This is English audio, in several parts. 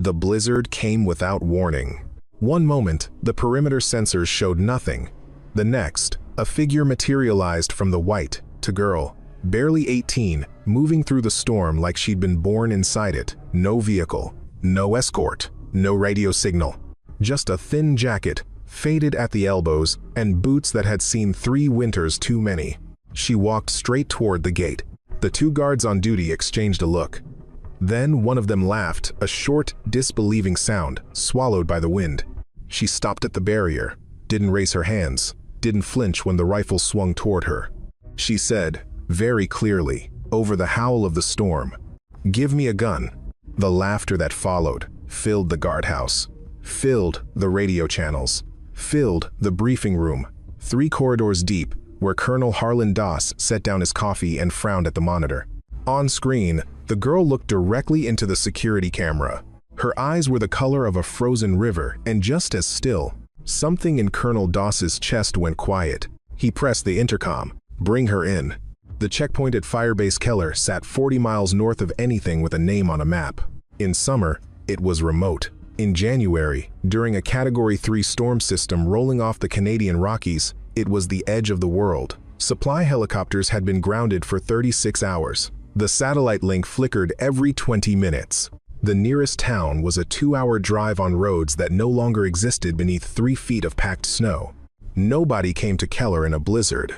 The blizzard came without warning. One moment, the perimeter sensors showed nothing. The next, a figure materialized from the white to girl, barely 18, moving through the storm like she'd been born inside it. No vehicle, no escort, no radio signal. Just a thin jacket, faded at the elbows, and boots that had seen 3 winters too many. She walked straight toward the gate. The 2 guards on duty exchanged a look. Then one of them laughed, a short, disbelieving sound, swallowed by the wind. She stopped at the barrier, didn't raise her hands, didn't flinch when the rifle swung toward her. She said, very clearly, over the howl of the storm, "Give me a gun." The laughter that followed filled the guardhouse, filled the radio channels, filled the briefing room, 3 corridors deep, where Colonel Harlan Doss set down his coffee and frowned at the monitor. On screen, the girl looked directly into the security camera. Her eyes were the color of a frozen river and just as still. Something in Colonel Doss's chest went quiet. He pressed the intercom. "Bring her in." The checkpoint at Firebase Keller sat 40 miles north of anything with a name on a map. In summer, it was remote. In January, during a Category 3 storm system rolling off the Canadian Rockies, it was the edge of the world. Supply helicopters had been grounded for 36 hours. The satellite link flickered every 20 minutes. The nearest town was a 2-hour drive on roads that no longer existed beneath 3 feet of packed snow. Nobody came to Keller in a blizzard.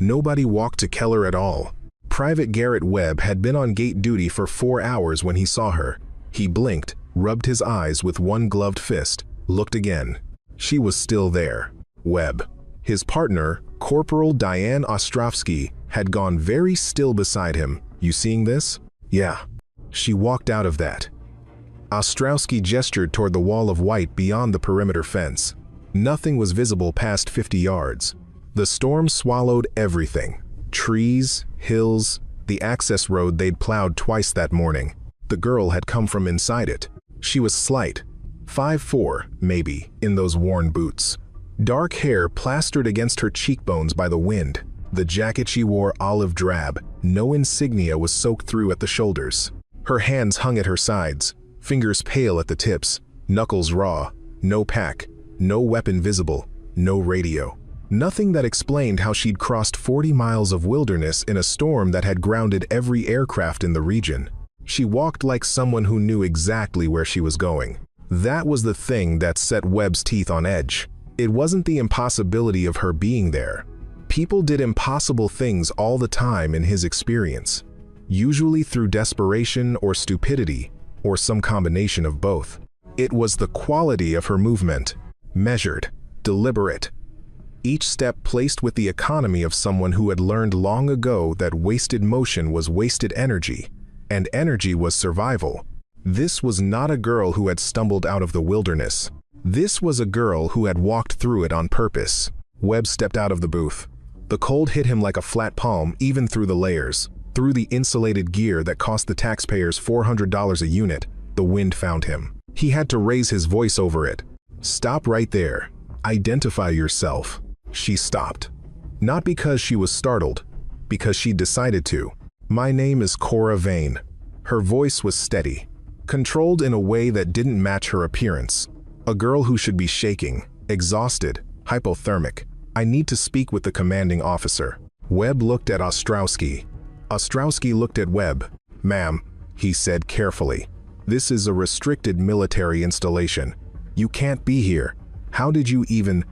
Nobody walked to Keller at all. Private Garrett Webb had been on gate duty for 4 hours when he saw her. He blinked, rubbed his eyes with one gloved fist, looked again. She was still there. Webb. His partner, Corporal Diane Ostrovsky, had gone very still beside him. "You seeing this?" "Yeah." She walked out of that. Ostrowski gestured toward the wall of white beyond the perimeter fence. Nothing was visible past 50 yards. The storm swallowed everything. Trees, hills, the access road they'd plowed twice that morning. The girl had come from inside it. She was slight, 5'4", maybe, in those worn boots. Dark hair plastered against her cheekbones by the wind. The jacket she wore olive drab, no insignia was soaked through at the shoulders. Her hands hung at her sides, fingers pale at the tips, knuckles raw, no pack, no weapon visible, no radio. Nothing that explained how she'd crossed 40 miles of wilderness in a storm that had grounded every aircraft in the region. She walked like someone who knew exactly where she was going. That was the thing that set Webb's teeth on edge. It wasn't the impossibility of her being there. People did impossible things all the time in his experience, usually through desperation or stupidity, or some combination of both. It was the quality of her movement, measured, deliberate. Each step placed with the economy of someone who had learned long ago that wasted motion was wasted energy, and energy was survival. This was not a girl who had stumbled out of the wilderness. This was a girl who had walked through it on purpose. Webb stepped out of the booth. The cold hit him like a flat palm, even through the layers. Through the insulated gear that cost the taxpayers $400 a unit, the wind found him. He had to raise his voice over it. "Stop right there. Identify yourself." She stopped. Not because she was startled, because she decided to. "My name is Cora Vane." Her voice was steady, controlled in a way that didn't match her appearance. A girl who should be shaking, exhausted, hypothermic. "I need to speak with the commanding officer." Webb looked at Ostrowski. Ostrowski looked at Webb. "Ma'am," he said carefully, "this is a restricted military installation. You can't be here. How did you even—"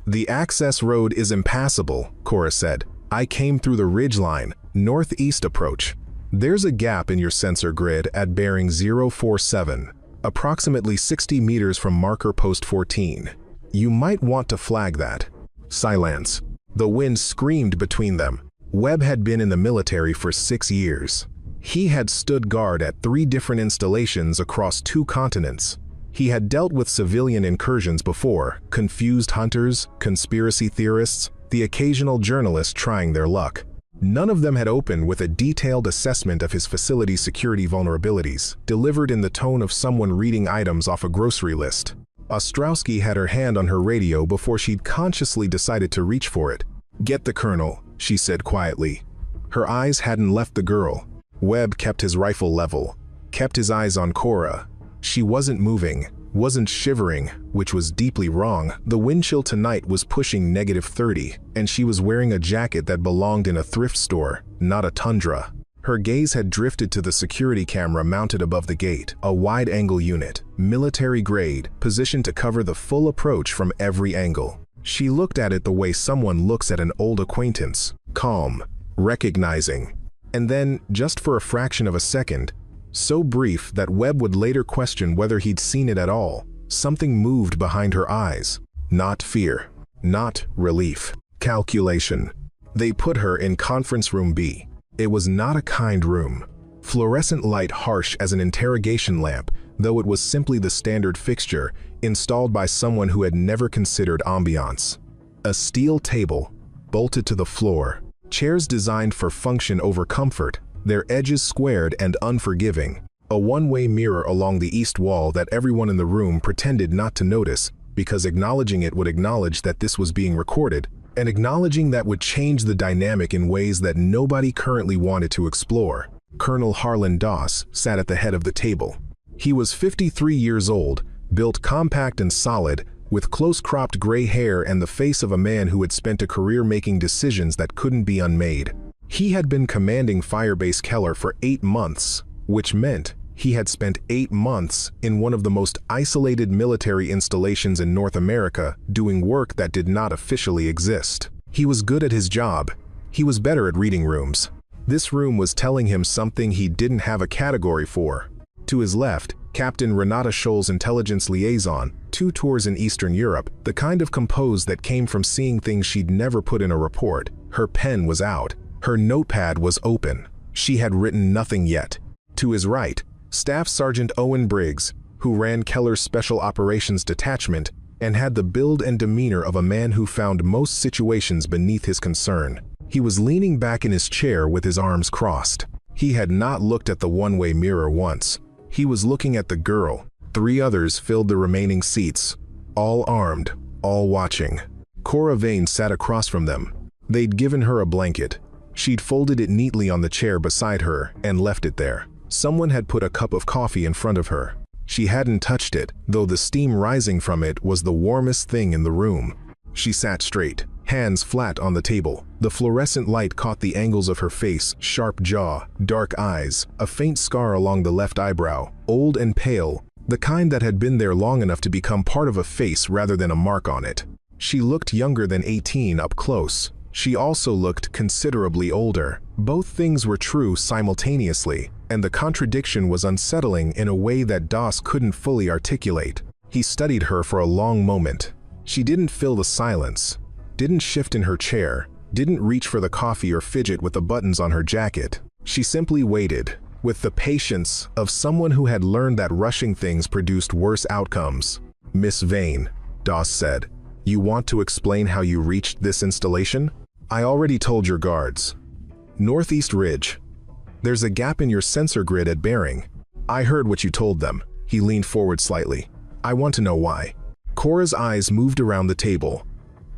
"The access road is impassable," Cora said. "I came through the ridgeline, northeast approach. There's a gap in your sensor grid at bearing 047, approximately 60 meters from marker post 14. You might want to flag that." Silence. The wind screamed between them. Webb had been in the military for 6 years. He had stood guard at 3 different installations across 2 continents. He had dealt with civilian incursions before, confused hunters, conspiracy theorists, the occasional journalist trying their luck. None of them had opened with a detailed assessment of his facility's security vulnerabilities, delivered in the tone of someone reading items off a grocery list. Ostrowski had her hand on her radio before she'd consciously decided to reach for it. "Get the colonel," she said quietly. Her eyes hadn't left the girl. Webb kept his rifle level, kept his eyes on Cora. She wasn't moving, wasn't shivering, which was deeply wrong. The wind chill tonight was pushing -30, and she was wearing a jacket that belonged in a thrift store, not a tundra. Her gaze had drifted to the security camera mounted above the gate, a wide-angle unit, military-grade, positioned to cover the full approach from every angle. She looked at it the way someone looks at an old acquaintance, calm, recognizing. And then, just for a fraction of a second, so brief that Webb would later question whether he'd seen it at all, something moved behind her eyes. Not fear, not relief, calculation. They put her in conference room B. It was not a kind room. Fluorescent light harsh as an interrogation lamp, though it was simply the standard fixture, installed by someone who had never considered ambiance. A steel table, bolted to the floor. Chairs designed for function over comfort, their edges squared and unforgiving. A one-way mirror along the east wall that everyone in the room pretended not to notice, because acknowledging it would acknowledge that this was being recorded, and acknowledging that would change the dynamic in ways that nobody currently wanted to explore. Colonel Harlan Doss sat at the head of the table. He was 53 years old, built compact and solid, with close-cropped gray hair and the face of a man who had spent a career making decisions that couldn't be unmade. He had been commanding Firebase Keller for 8 months, which meant he had spent 8 months in one of the most isolated military installations in North America doing work that did not officially exist. He was good at his job. He was better at reading rooms. This room was telling him something he didn't have a category for. To his left, Captain Renata Scholl's intelligence liaison, 2 tours in Eastern Europe, the kind of compose that came from seeing things she'd never put in a report. Her pen was out. Her notepad was open. She had written nothing yet. To his right, Staff Sergeant Owen Briggs, who ran Keller's Special Operations Detachment and had the build and demeanor of a man who found most situations beneath his concern. He was leaning back in his chair with his arms crossed. He had not looked at the one-way mirror once. He was looking at the girl. 3 others filled the remaining seats, all armed, all watching. Cora Vane sat across from them. They'd given her a blanket. She'd folded it neatly on the chair beside her and left it there. Someone had put a cup of coffee in front of her. She hadn't touched it, though the steam rising from it was the warmest thing in the room. She sat straight, hands flat on the table. The fluorescent light caught the angles of her face, sharp jaw, dark eyes, a faint scar along the left eyebrow, old and pale, the kind that had been there long enough to become part of a face rather than a mark on it. She looked younger than 18 up close. She also looked considerably older. Both things were true simultaneously, and the contradiction was unsettling in a way that Doss couldn't fully articulate. He studied her for a long moment. She didn't fill the silence, didn't shift in her chair, didn't reach for the coffee or fidget with the buttons on her jacket. She simply waited, with the patience of someone who had learned that rushing things produced worse outcomes. "Miss Vane," Doss said, "you want to explain how you reached this installation?" "I already told your guards. Northeast Ridge. There's a gap in your sensor grid at bearing." "I heard what you told them." He leaned forward slightly. "I want to know why." Cora's eyes moved around the table,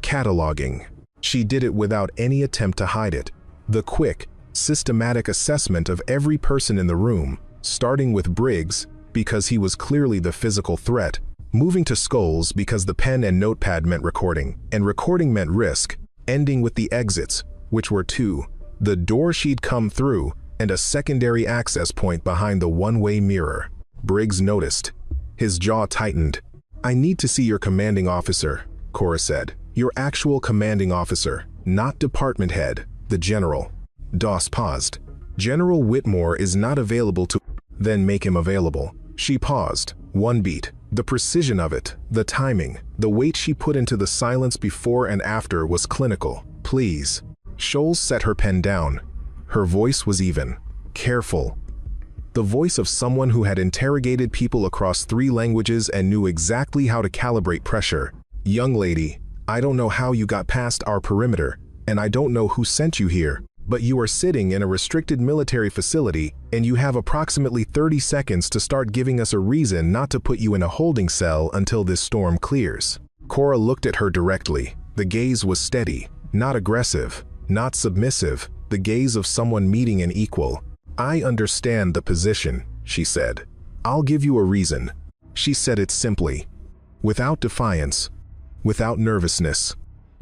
cataloging. She did it without any attempt to hide it. The quick, systematic assessment of every person in the room, starting with Briggs, because he was clearly the physical threat, moving to Scholes because the pen and notepad meant recording, and recording meant risk, ending with the exits, which were 2, the door she'd come through, and a secondary access point behind the one-way mirror. Briggs noticed. His jaw tightened. "I need to see your commanding officer," Cora said. "Your actual commanding officer, not department head, the general." Doss paused. "General Whitmore is not available to—" "Then make him available." She paused. One beat. The precision of it, the timing, the weight she put into the silence before and after was clinical. "Please." Scholes set her pen down. Her voice was even, careful. The voice of someone who had interrogated people across 3 languages and knew exactly how to calibrate pressure. "Young lady, I don't know how you got past our perimeter, and I don't know who sent you here, but you are sitting in a restricted military facility, and you have approximately 30 seconds to start giving us a reason not to put you in a holding cell until this storm clears." Cora looked at her directly. The gaze was steady, not aggressive, not submissive, the gaze of someone meeting an equal. "I understand the position," she said. I'll give you a reason. She said it simply. Without defiance. Without nervousness.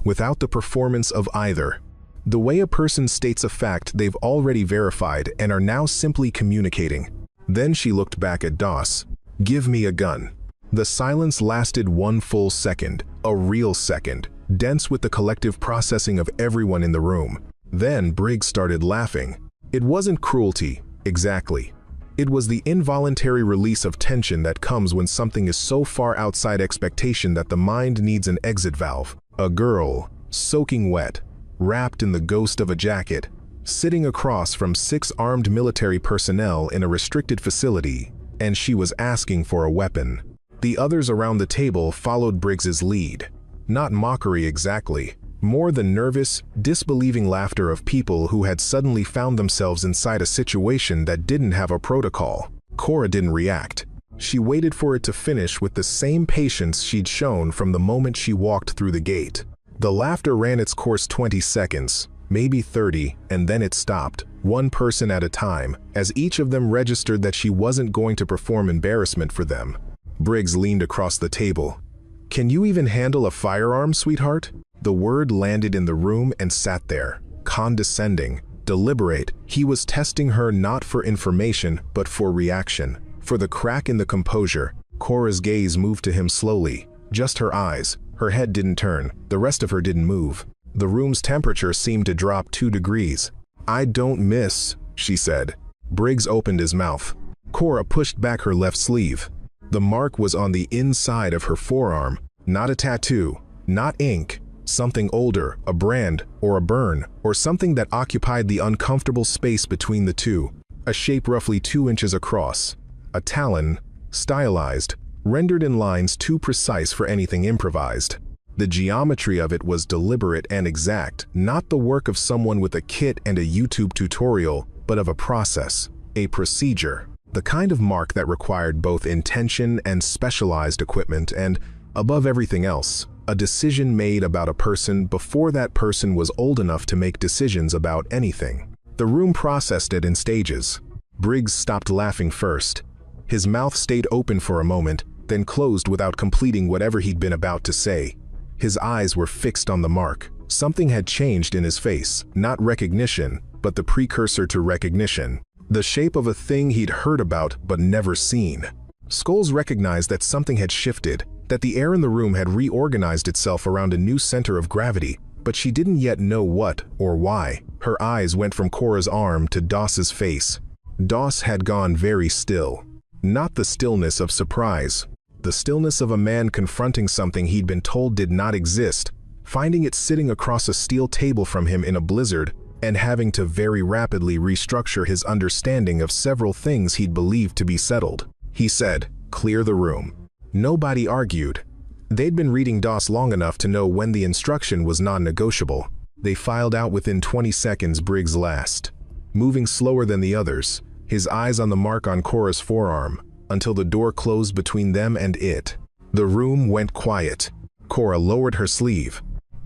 Without the performance of either. The way a person states a fact they've already verified and are now simply communicating. Then she looked back at Doss. Give me a gun. The silence lasted 1 full second, a real second, dense with the collective processing of everyone in the room. Then Briggs started laughing. It wasn't cruelty, exactly. It was the involuntary release of tension that comes when something is so far outside expectation that the mind needs an exit valve. A girl, soaking wet, wrapped in the ghost of a jacket, sitting across from 6 armed military personnel in a restricted facility, and she was asking for a weapon. The others around the table followed Briggs's lead. Not mockery exactly, more than nervous, disbelieving laughter of people who had suddenly found themselves inside a situation that didn't have a protocol. Cora didn't react. She waited for it to finish with the same patience she'd shown from the moment she walked through the gate. The laughter ran its course 20 seconds, maybe 30, and then it stopped, one person at a time, as each of them registered that she wasn't going to perform embarrassment for them. Briggs leaned across the table. Can you even handle a firearm, sweetheart? The word landed in the room and sat there, condescending, deliberate. He was testing her not for information, but for reaction, for the crack in the composure. Cora's gaze moved to him slowly, just her eyes. Her head didn't turn, the rest of her didn't move. The room's temperature seemed to drop 2 degrees. I don't miss, she said. Briggs opened his mouth. Cora pushed back her left sleeve. The mark was on the inside of her forearm, not a tattoo, not ink, something older, a brand, or a burn, or something that occupied the uncomfortable space between the two. A shape roughly 2 inches across. A talon, stylized, rendered in lines too precise for anything improvised. The geometry of it was deliberate and exact, not the work of someone with a kit and a YouTube tutorial, but of a process, a procedure. The kind of mark that required both intention and specialized equipment and, above everything else, a decision made about a person before that person was old enough to make decisions about anything. The room processed it in stages. Briggs stopped laughing first. His mouth stayed open for a moment, then closed without completing whatever he'd been about to say. His eyes were fixed on the mark. Something had changed in his face, not recognition, but the precursor to recognition. The shape of a thing he'd heard about but never seen. Scholes recognized that something had shifted, that the air in the room had reorganized itself around a new center of gravity, but she didn't yet know what or why. Her eyes went from Cora's arm to Doss's face. Doss had gone very still. Not the stillness of surprise. The stillness of a man confronting something he'd been told did not exist, finding it sitting across a steel table from him in a blizzard, and having to very rapidly restructure his understanding of several things he'd believed to be settled. He said, "Clear the room." Nobody argued. They'd been reading Doss long enough to know when the instruction was non-negotiable. They filed out within 20 seconds. Briggs last, moving slower than the others, his eyes on the mark on Cora's forearm, until the door closed between them and it. The room went quiet. Cora lowered her sleeve.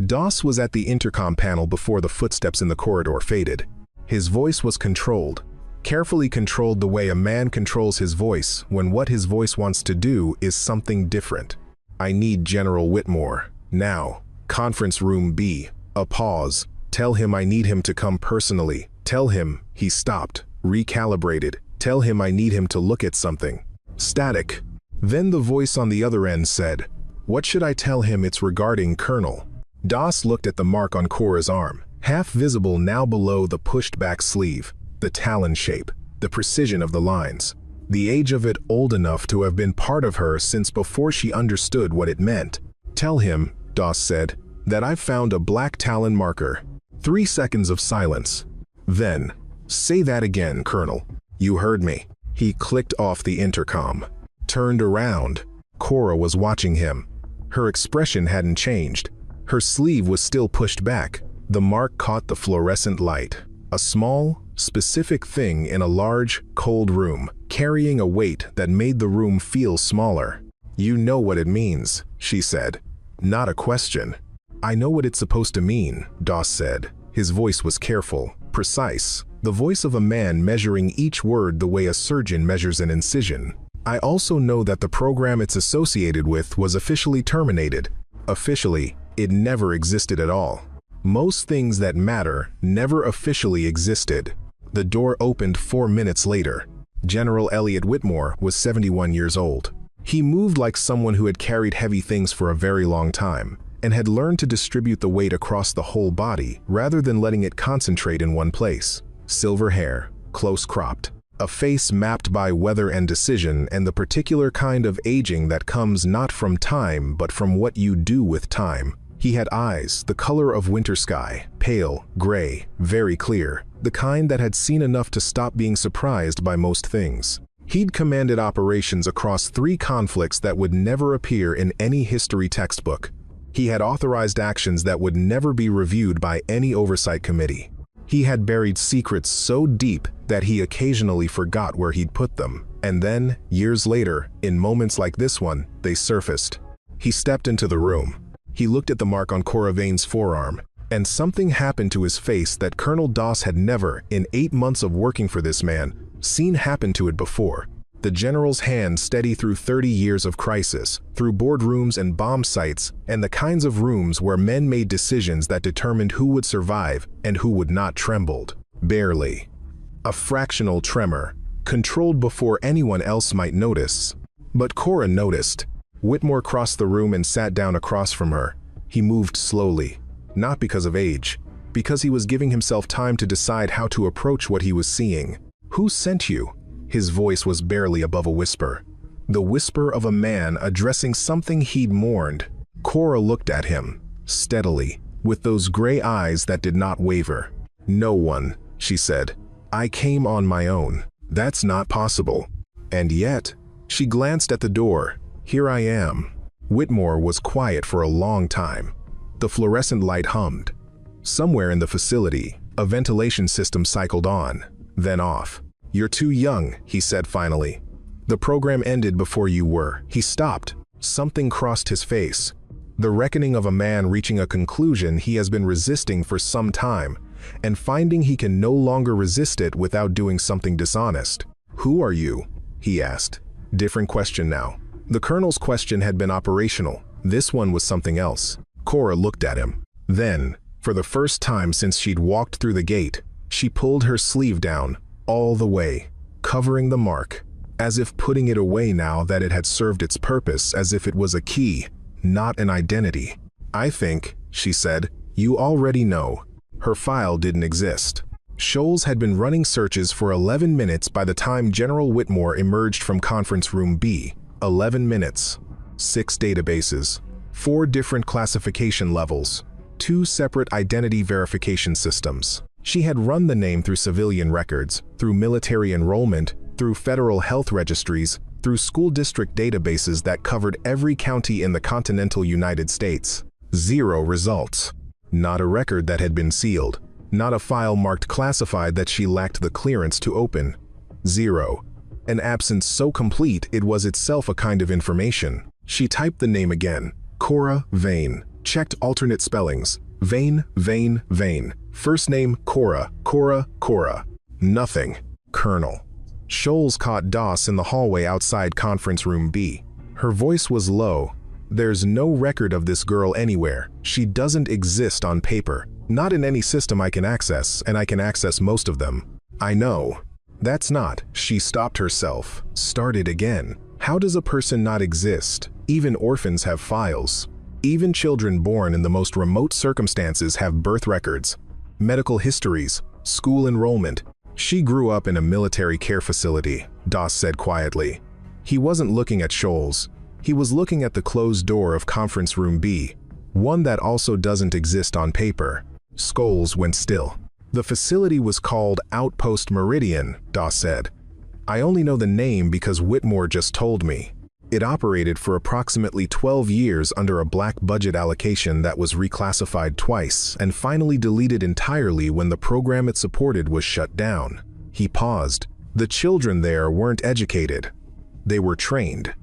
Doss was at the intercom panel before the footsteps in the corridor faded. His voice was controlled, carefully controlled the way a man controls his voice when what his voice wants to do is something different. I need General Whitmore, now. Conference room B. A pause. Tell him I need him to come personally. Tell him, he stopped, recalibrated. Tell him I need him to look at something. Static. Then the voice on the other end said, what should I tell him? It's regarding Colonel. Doss looked at the mark on Cora's arm, half visible now below the pushed-back sleeve, the talon shape, the precision of the lines. The age of it old enough to have been part of her since before she understood what it meant. Tell him, Doss said, that I've found a black talon marker. 3 seconds of silence. Then, say that again, Colonel. You heard me. He clicked off the intercom. Turned around. Cora was watching him. Her expression hadn't changed. Her sleeve was still pushed back. The mark caught the fluorescent light. A small, specific thing in a large, cold room, carrying a weight that made the room feel smaller. You know what it means, she said. Not a question. I know what it's supposed to mean, Doss said. His voice was careful, precise, the voice of a man measuring each word the way a surgeon measures an incision. I also know that the program it's associated with was officially terminated. Officially, it never existed at all. Most things that matter never officially existed. The door opened 4 minutes later. General Elliot Whitmore was 71 years old. He moved like someone who had carried heavy things for a very long time, and had learned to distribute the weight across the whole body rather than letting it concentrate in one place. Silver hair, close cropped. A face mapped by weather and decision and the particular kind of aging that comes not from time but from what you do with time. He had eyes the color of winter sky, pale, gray, very clear, the kind that had seen enough to stop being surprised by most things. He'd commanded operations across 3 conflicts that would never appear in any history textbook. He had authorized actions that would never be reviewed by any oversight committee. He had buried secrets so deep that he occasionally forgot where he'd put them. And then, years later, in moments like this one, they surfaced. He stepped into the room. He looked at the mark on Cora Vane's forearm, and something happened to his face that Colonel Doss had never, in 8 months of working for this man, seen happen to it before. The general's hand steady through 30 years of crisis, through boardrooms and bomb sites, and the kinds of rooms where men made decisions that determined who would survive and who would not trembled. Barely. A fractional tremor, controlled before anyone else might notice. But Cora noticed. Whitmore crossed the room and sat down across from her. He moved slowly, not because of age, because he was giving himself time to decide how to approach what he was seeing. "Who sent you?" His voice was barely above a whisper. The whisper of a man addressing something he'd mourned. Cora looked at him, steadily, with those gray eyes that did not waver. "No one," she said. "I came on my own." "That's not possible." And yet, she glanced at the door. "Here I am." Whitmore was quiet for a long time. The fluorescent light hummed. Somewhere in the facility, a ventilation system cycled on, then off. "You're too young," he said finally. "The program ended before you were." He stopped. Something crossed his face. The reckoning of a man reaching a conclusion he has been resisting for some time, and finding he can no longer resist it without doing something dishonest. "Who are you?" he asked. Different question now. The colonel's question had been operational. This one was something else. Cora looked at him. Then, for the first time since she'd walked through the gate, she pulled her sleeve down, all the way, covering the mark, as if putting it away now that it had served its purpose, as if it was a key, not an identity. "I think," she said, "you already know." Her file didn't exist. Scholes had been running searches for 11 minutes by the time General Whitmore emerged from Conference Room B. 11 minutes. 6 databases. 4 different classification levels. 2 separate identity verification systems. She had run the name through civilian records, through military enrollment, through federal health registries, through school district databases that covered every county in the continental United States. 0 results. Not a record that had been sealed. Not a file marked classified that she lacked the clearance to open. 0. An absence so complete it was itself a kind of information. She typed the name again. Cora Vane. Checked alternate spellings. Vane, Vane, Vane. First name Cora, Cora, Cora. Nothing. Colonel. Scholes caught Doss in the hallway outside Conference Room B. Her voice was low. "There's no record of this girl anywhere. She doesn't exist on paper. Not in any system I can access, and I can access most of them." "I know." "That's not." She stopped herself, started again. "How does a person not exist? Even orphans have files. Even children born in the most remote circumstances have birth records, medical histories, school enrollment." "She grew up in a military care facility," Doss said quietly. He wasn't looking at Scholes. He was looking at the closed door of Conference Room B, one that also doesn't exist on paper. Scholes went still. "The facility was called Outpost Meridian," Doss said. "I only know the name because Whitmore just told me. It operated for approximately 12 years under a black budget allocation that was reclassified twice and finally deleted entirely when the program it supported was shut down." He paused. "The children there weren't educated. They were trained.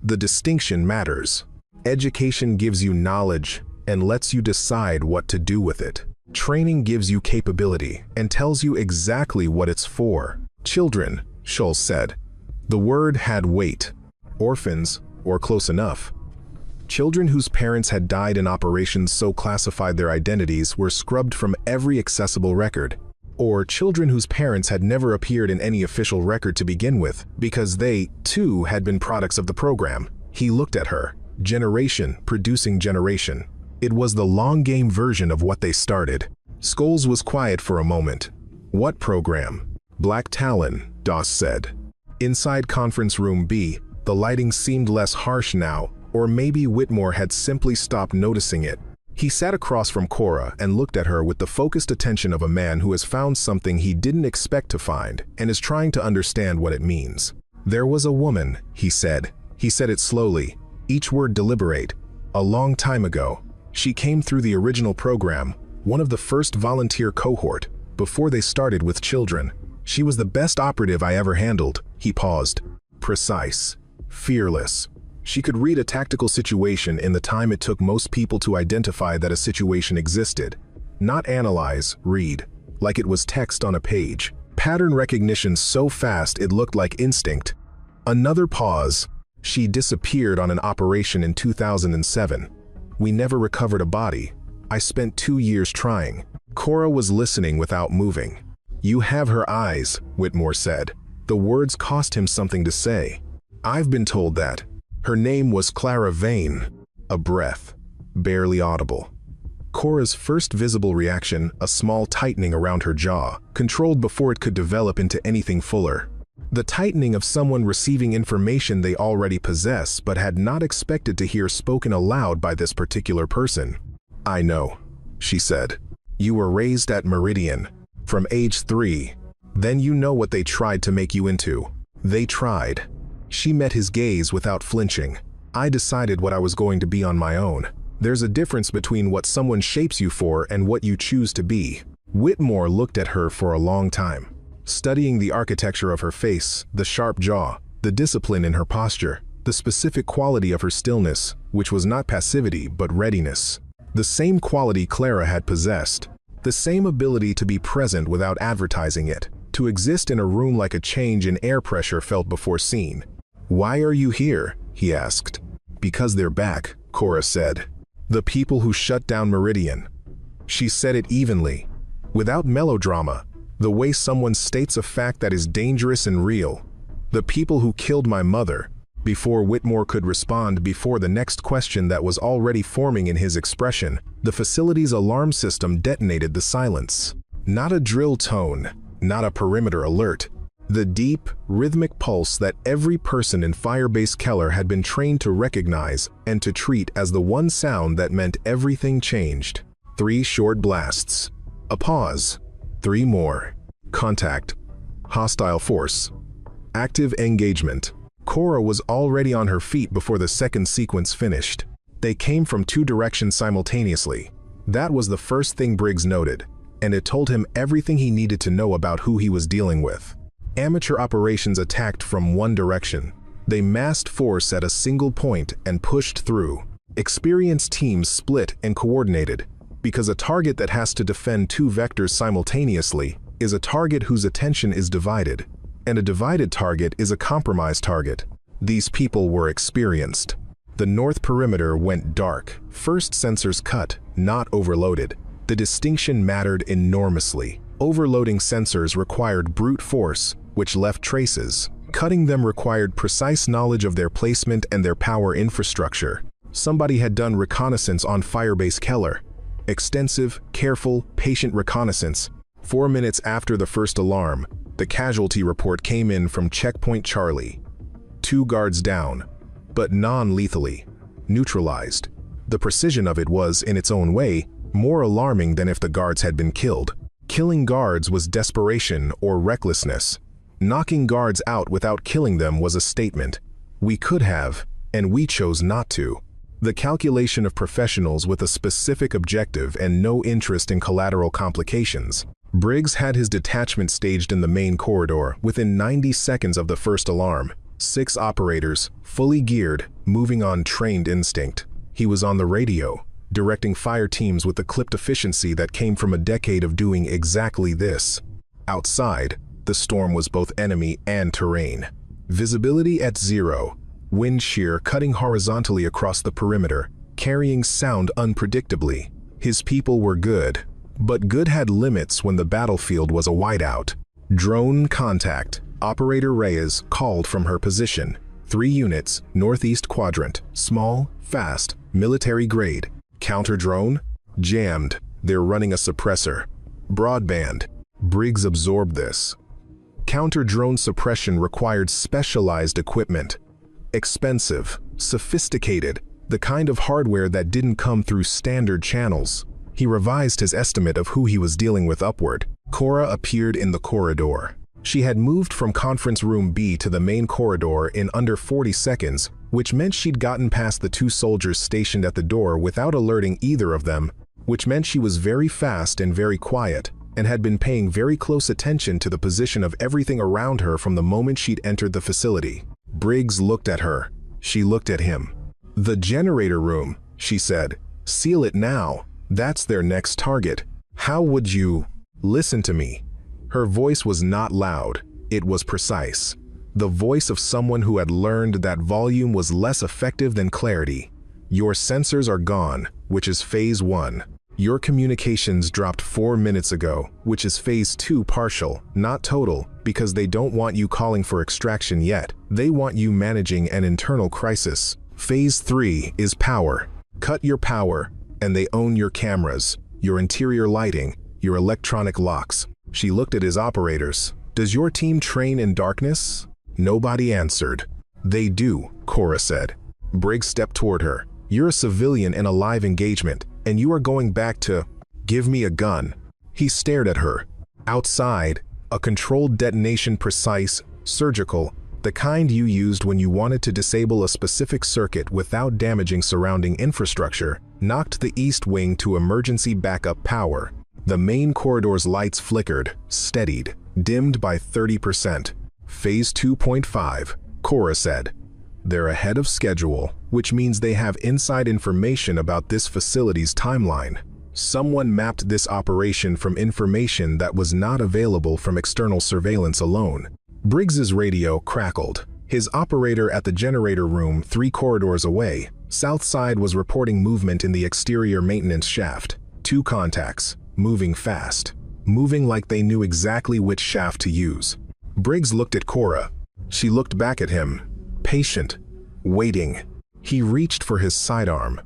The distinction matters. Education gives you knowledge and lets you decide what to do with it. Training gives you capability and tells you exactly what it's for." "Children," Scholes said. The word had weight. Orphans, or close enough. Children whose parents had died in operations so classified their identities were scrubbed from every accessible record. Or children whose parents had never appeared in any official record to begin with, because they, too, had been products of the program. He looked at her. Generation producing generation. It was the long-game version of what they started. Scholes was quiet for a moment. What program? Black Talon, Doss said. Inside conference room B, the lighting seemed less harsh now, or maybe Whitmore had simply stopped noticing it. He sat across from Cora and looked at her with the focused attention of a man who has found something he didn't expect to find and is trying to understand what it means. There was a woman, he said. He said it slowly, each word deliberate. A long time ago. She came through the original program, one of the first volunteer cohort, before they started with children. She was the best operative I ever handled. He paused. Precise. Fearless. She could read a tactical situation in the time it took most people to identify that a situation existed. Not analyze, read, like it was text on a page. Pattern recognition so fast it looked like instinct. Another pause. She disappeared on an operation in 2007. We never recovered a body. I spent 2 years trying. Cora was listening without moving. You have her eyes, Whitmore said. The words cost him something to say. I've been told that. Her name was Clara Vane. A breath. Barely audible. Cora's first visible reaction, a small tightening around her jaw, controlled before it could develop into anything fuller. The tightening of someone receiving information they already possess but had not expected to hear spoken aloud by this particular person. I know, she said. You were raised at Meridian. From age 3. Then you know what they tried to make you into. They tried. She met his gaze without flinching. I decided what I was going to be on my own. There's a difference between what someone shapes you for and what you choose to be. Whitmore looked at her for a long time, studying the architecture of her face, the sharp jaw, the discipline in her posture, the specific quality of her stillness, which was not passivity but readiness. The same quality Clara had possessed. The same ability to be present without advertising it, to exist in a room like a change in air pressure felt before seen. Why are you here? He asked. Because they're back, Cora said. The people who shut down Meridian. She said it evenly, without melodrama, the way someone states a fact that is dangerous and real. The people who killed my mother. Before Whitmore could respond, before the next question that was already forming in his expression, the facility's alarm system detonated the silence. Not a drill tone, not a perimeter alert. The deep, rhythmic pulse that every person in Firebase Keller had been trained to recognize and to treat as the one sound that meant everything changed. 3 short blasts. A pause. 3 more. Contact. Hostile force. Active engagement. Cora was already on her feet before the second sequence finished. They came from 2 directions simultaneously. That was the first thing Briggs noted, and it told him everything he needed to know about who he was dealing with. Amateur operations attacked from one direction. They massed force at a single point and pushed through. Experienced teams split and coordinated, because a target that has to defend 2 vectors simultaneously is a target whose attention is divided, and a divided target is a compromised target. These people were experienced. The north perimeter went dark. First sensors cut, not overloaded. The distinction mattered enormously. Overloading sensors required brute force, which left traces. Cutting them required precise knowledge of their placement and their power infrastructure. Somebody had done reconnaissance on Firebase Keller. Extensive, careful, patient reconnaissance. 4 minutes after the first alarm, the casualty report came in from Checkpoint Charlie. 2 guards down, but non-lethally. Neutralized. The precision of it was, in its own way, more alarming than if the guards had been killed. Killing guards was desperation or recklessness. Knocking guards out without killing them was a statement. We could have, and we chose not to. The calculation of professionals with a specific objective and no interest in collateral complications. Briggs had his detachment staged in the main corridor within 90 seconds of the first alarm. 6 operators, fully geared, moving on trained instinct. He was on the radio, directing fire teams with the clipped efficiency that came from a decade of doing exactly this. Outside, the storm was both enemy and terrain. Visibility at 0. Wind shear cutting horizontally across the perimeter, carrying sound unpredictably. His people were good, but good had limits when the battlefield was a whiteout. Drone contact. Operator Reyes called from her position. 3 units, northeast quadrant, small, fast, military grade. Counter drone? Jammed. They're running a suppressor. Broadband. Briggs absorbed this. Counter drone suppression required specialized equipment. Expensive, sophisticated, the kind of hardware that didn't come through standard channels. He revised his estimate of who he was dealing with upward. Cora appeared in the corridor. She had moved from conference room B to the main corridor in under 40 seconds, which meant she'd gotten past the 2 soldiers stationed at the door without alerting either of them, which meant she was very fast and very quiet, and had been paying very close attention to the position of everything around her from the moment she'd entered the facility. Briggs looked at her. She looked at him. "The generator room," she said. "Seal it now. That's their next target. How would you—" "Listen to me." Her voice was not loud. It was precise. The voice of someone who had learned that volume was less effective than clarity. "Your sensors are gone, which is phase 1. Your communications dropped 4 minutes ago, which is phase 2 partial, not total, because they don't want you calling for extraction yet. They want you managing an internal crisis. Phase 3 is power. Cut your power, and they own your cameras, your interior lighting, your electronic locks." She looked at his operators. "Does your team train in darkness?" Nobody answered. "They do," Cora said. Briggs stepped toward her. "You're a civilian in a live engagement, and you are going back to— Give me a gun." He stared at her. "Outside, a controlled detonation, precise, surgical, the kind you used when you wanted to disable a specific circuit without damaging surrounding infrastructure, knocked the east wing to emergency backup power." The main corridor's lights flickered, steadied, dimmed by 30%. "Phase 2.5, Cora said. "They're ahead of schedule, which means they have inside information about this facility's timeline. Someone mapped this operation from information that was not available from external surveillance alone." Briggs's radio crackled. His operator at the generator room 3 corridors away, south side, was reporting movement in the exterior maintenance shaft. 2 contacts. Moving fast. Moving like they knew exactly which shaft to use. Briggs looked at Cora. She looked back at him. Patient. Waiting. He reached for his sidearm.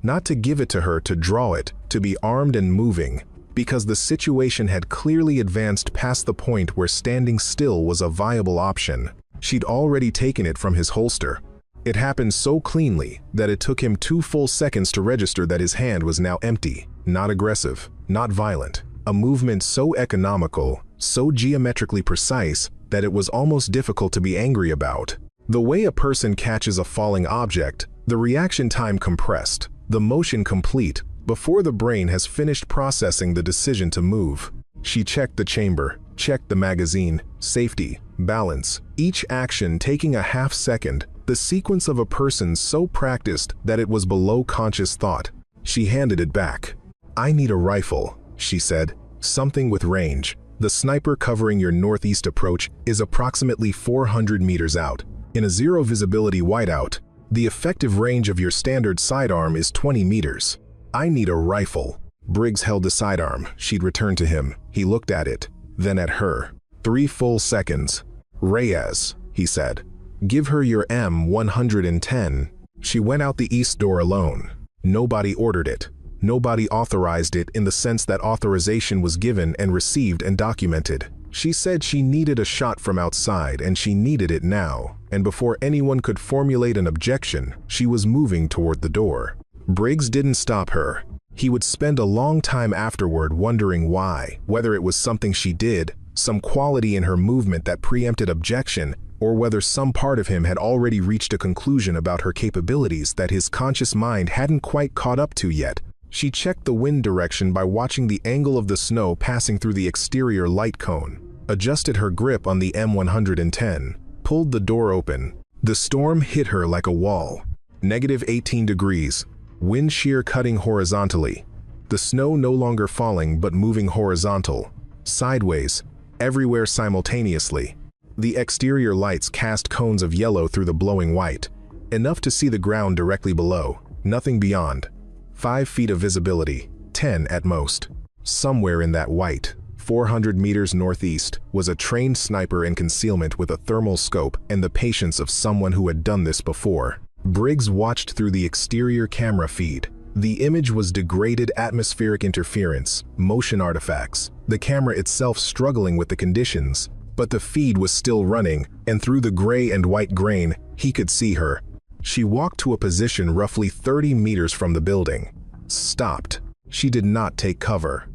Not to give it to her, to draw it, to be armed and moving, because the situation had clearly advanced past the point where standing still was a viable option. She'd already taken it from his holster. It happened so cleanly that it took him 2 full seconds to register that his hand was now empty, not aggressive, not violent. A movement so economical, so geometrically precise, that it was almost difficult to be angry about. The way a person catches a falling object, the reaction time compressed, the motion complete, before the brain has finished processing the decision to move. She checked the chamber, checked the magazine, safety, balance, each action taking a half second, the sequence of a person so practiced that it was below conscious thought. She handed it back. "I need a rifle," she said. "Something with range. The sniper covering your northeast approach is approximately 400 meters out. In a zero visibility whiteout, the effective range of your standard sidearm is 20 meters. I need a rifle." Briggs held the sidearm. She'd returned to him. He looked at it, then at her. 3 full seconds. "Reyes," he said. "Give her your M110. She went out the east door alone. Nobody ordered it. Nobody authorized it in the sense that authorization was given and received and documented. She said she needed a shot from outside, and she needed it now, and before anyone could formulate an objection, she was moving toward the door. Briggs didn't stop her. He would spend a long time afterward wondering why, whether it was something she did, some quality in her movement that preempted objection, or whether some part of him had already reached a conclusion about her capabilities that his conscious mind hadn't quite caught up to yet. She checked the wind direction by watching the angle of the snow passing through the exterior light cone, adjusted her grip on the M110, pulled the door open. The storm hit her like a wall. -18 degrees, wind shear cutting horizontally. The snow no longer falling but moving horizontal, sideways, everywhere simultaneously. The exterior lights cast cones of yellow through the blowing white, enough to see the ground directly below, nothing beyond. 5 feet of visibility, 10 at most. Somewhere in that white, 400 meters northeast, was a trained sniper in concealment with a thermal scope and the patience of someone who had done this before. Briggs watched through the exterior camera feed. The image was degraded atmospheric interference, motion artifacts, the camera itself struggling with the conditions. But the feed was still running, and through the gray and white grain, he could see her. She walked to a position roughly 30 meters from the building. Stopped. She did not take cover.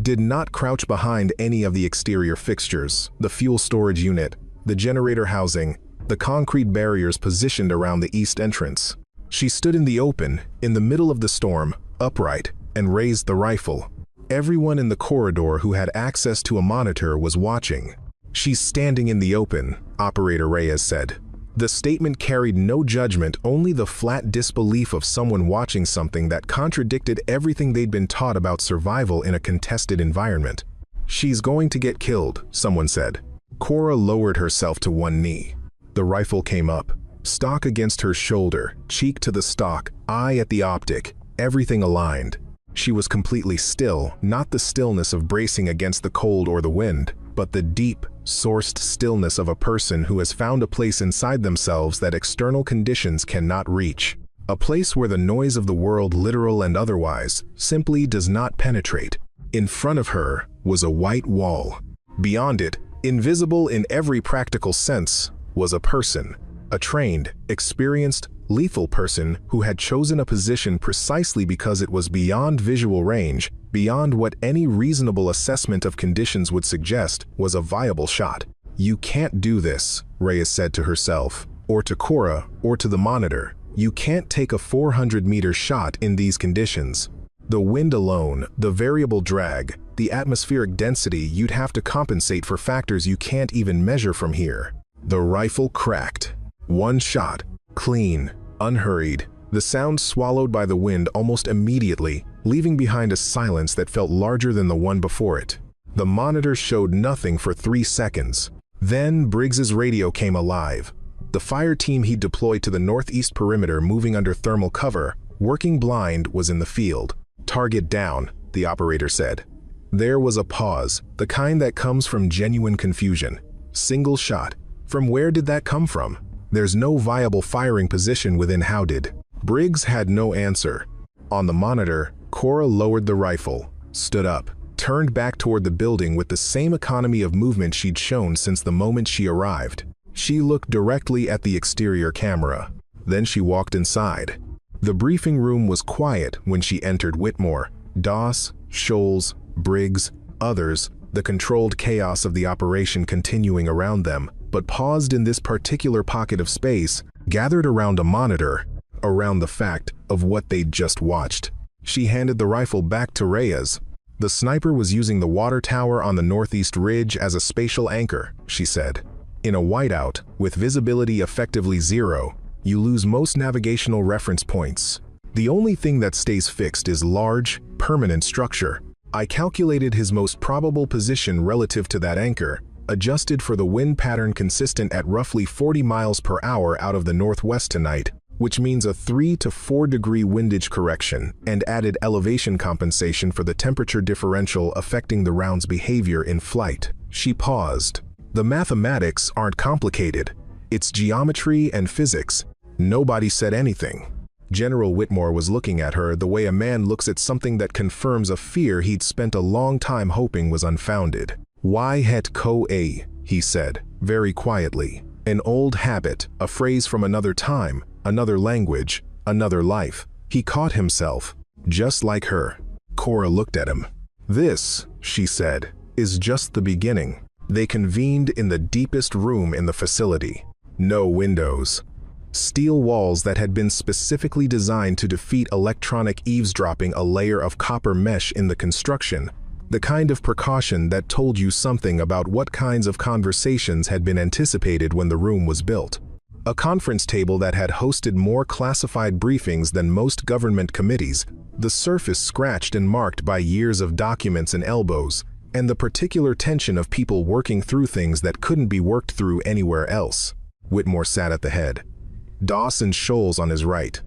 Did not crouch behind any of the exterior fixtures, the fuel storage unit, the generator housing, the concrete barriers positioned around the east entrance. She stood in the open, in the middle of the storm, upright, and raised the rifle. Everyone in the corridor who had access to a monitor was watching. "She's standing in the open," Operator Reyes said. The statement carried no judgment, only the flat disbelief of someone watching something that contradicted everything they'd been taught about survival in a contested environment. "She's going to get killed," someone said. Cora lowered herself to one knee. The rifle came up, stock against her shoulder, cheek to the stock, eye at the optic, everything aligned. She was completely still, not the stillness of bracing against the cold or the wind, but the deep, sourced stillness of a person who has found a place inside themselves that external conditions cannot reach. A place where the noise of the world, literal and otherwise, simply does not penetrate. In front of her was a white wall. Beyond it, invisible in every practical sense, was a person. A trained, experienced, lethal person who had chosen a position precisely because it was beyond visual range, beyond what any reasonable assessment of conditions would suggest was a viable shot. "You can't do this," Reyes said to herself, or to Cora, or to the monitor. "You can't take a 400-meter shot in these conditions. The wind alone, the variable drag, the atmospheric density, you'd have to compensate for factors you can't even measure from here." The rifle cracked. One shot, clean, unhurried, the sound swallowed by the wind almost immediately, leaving behind a silence that felt larger than the one before it. The monitor showed nothing for 3 seconds. Then Briggs's radio came alive. The fire team he deployed to the northeast perimeter, moving under thermal cover, working blind, was in the field. "Target down," the operator said. There was a pause, the kind that comes from genuine confusion. Single shot. From where did that come from? There's no viable firing position within how did. Briggs had no answer. On the monitor, Cora lowered the rifle, stood up, turned back toward the building with the same economy of movement she'd shown since the moment she arrived. She looked directly at the exterior camera. Then she walked inside. The briefing room was quiet when she entered Whitmore. Doss, Scholes, Briggs, others, the controlled chaos of the operation continuing around them, but paused in this particular pocket of space, gathered around a monitor, around the fact of what they'd just watched. She handed the rifle back to Reyes. "The sniper was using the water tower on the northeast ridge as a spatial anchor," she said. "In a whiteout, with visibility effectively zero, you lose most navigational reference points. The only thing that stays fixed is large, permanent structure. I calculated his most probable position relative to that anchor, adjusted for the wind pattern consistent at roughly 40 miles per hour out of the northwest tonight, which means a 3 to 4 degree windage correction, and added elevation compensation for the temperature differential affecting the round's behavior in flight." She paused. "The mathematics aren't complicated. It's geometry and physics." Nobody said anything. General Whitmore was looking at her the way a man looks at something that confirms a fear he'd spent a long time hoping was unfounded. "Why het ko a," he said, very quietly. An old habit, a phrase from another time, another language, another life. He caught himself, just like her. Cora looked at him. "This," she said, "is just the beginning." They convened in the deepest room in the facility. No windows. Steel walls that had been specifically designed to defeat electronic eavesdropping, a layer of copper mesh in the construction, the kind of precaution that told you something about what kinds of conversations had been anticipated when the room was built. A conference table that had hosted more classified briefings than most government committees, the surface scratched and marked by years of documents and elbows, and the particular tension of people working through things that couldn't be worked through anywhere else. Whitmore sat at the head. Doss and Scholes on his right.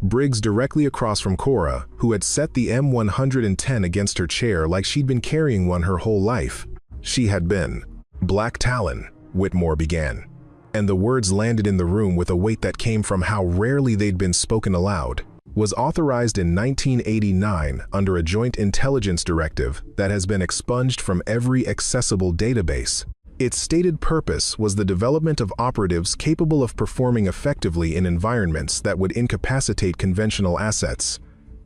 Briggs directly across from Cora, who had set the M110 against her chair like she'd been carrying one her whole life. She had been. Black Talon, Whitmore began. And the words landed in the room with a weight that came from how rarely they'd been spoken aloud. Was authorized in 1989 under a joint intelligence directive that has been expunged from every accessible database. Its stated purpose was the development of operatives capable of performing effectively in environments that would incapacitate conventional assets.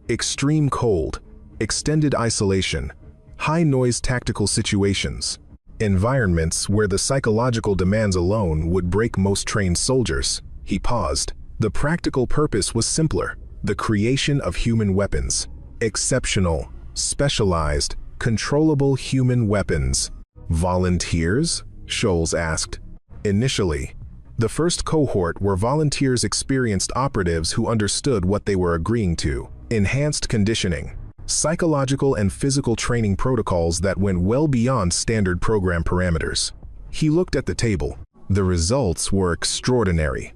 Extreme cold, extended isolation, high-noise tactical situations. Environments where the psychological demands alone would break most trained soldiers. He paused. The practical purpose was simpler: the creation of human weapons. Exceptional, specialized, controllable human weapons. Volunteers? Scholes asked. Initially, the first cohort were volunteers, experienced operatives who understood what they were agreeing to. Enhanced conditioning, psychological and physical training protocols that went well beyond standard program parameters. He looked at the table. The results were extraordinary.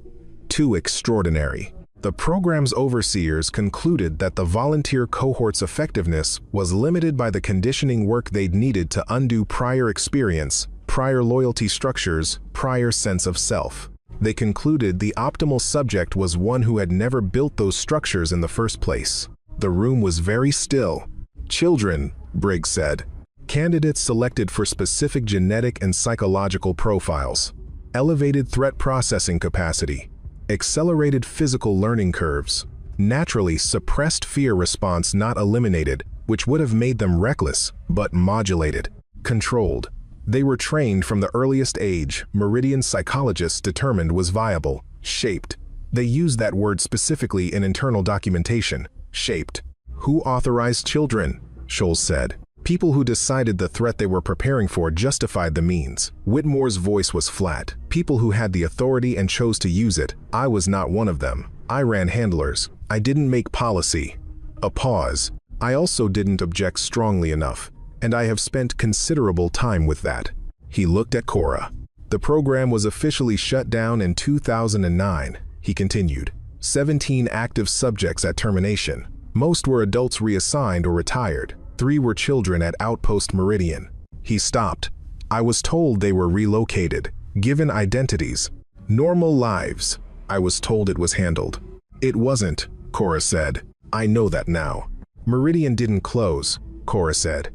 Too extraordinary. The program's overseers concluded that the volunteer cohort's effectiveness was limited by the conditioning work they'd needed to undo prior experience, prior loyalty structures, prior sense of self. They concluded the optimal subject was one who had never built those structures in the first place. The room was very still. Children, Briggs said. Candidates selected for specific genetic and psychological profiles. Elevated threat processing capacity. Accelerated physical learning curves, naturally suppressed fear response not eliminated, which would have made them reckless, but modulated, controlled. They were trained from the earliest age, Meridian psychologists determined was viable, shaped. They used that word specifically in internal documentation, shaped. Who authorized children? Scholes said. People who decided the threat they were preparing for justified the means. Whitmore's voice was flat. People who had the authority and chose to use it. I was not one of them. I ran handlers. I didn't make policy. A pause. I also didn't object strongly enough, and I have spent considerable time with that. He looked at Cora. The program was officially shut down in 2009, he continued. 17 active subjects at termination. Most were adults reassigned or retired. 3 were children at Outpost Meridian. He stopped. I was told they were relocated, given identities, normal lives. I was told it was handled. It wasn't, Cora said. I know that now. Meridian didn't close, Cora said.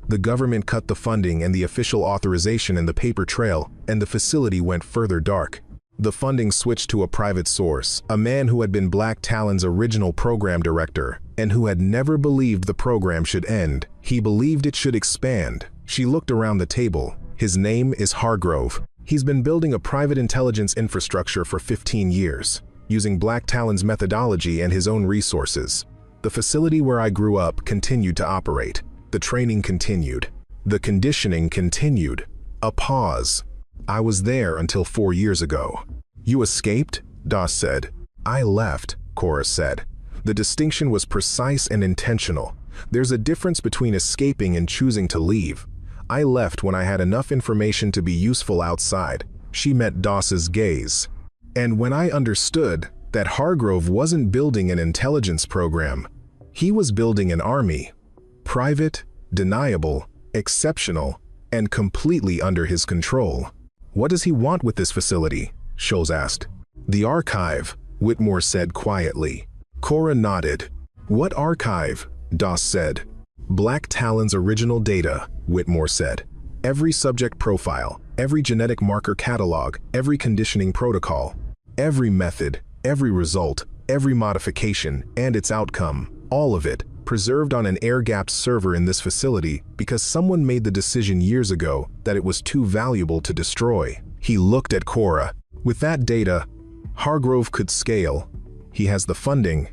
The government cut the funding and the official authorization in the paper trail, and the facility went further dark. The funding switched to a private source, a man who had been Black Talon's original program director, and who had never believed the program should end. He believed it should expand. She looked around the table. His name is Hargrove. He's been building a private intelligence infrastructure for 15 years, using Black Talon's methodology and his own resources. The facility where I grew up continued to operate. The training continued. The conditioning continued. A pause. I was there until 4 years ago. You escaped? Doss said. I left, Cora said. The distinction was precise and intentional. There's a difference between escaping and choosing to leave. I left when I had enough information to be useful outside. She met Doss's gaze. And when I understood that Hargrove wasn't building an intelligence program, he was building an army. Private, deniable, exceptional, and completely under his control. What does he want with this facility? Scholes asked. The archive, Whitmore said quietly. Cora nodded. What archive? Doss said. Black Talon's original data, Whitmore said. Every subject profile, every genetic marker catalog, every conditioning protocol, every method, every result, every modification, and its outcome, all of it, preserved on an air-gapped server in this facility because someone made the decision years ago that it was too valuable to destroy. He looked at Cora. With that data, Hargrove could scale. He has the funding,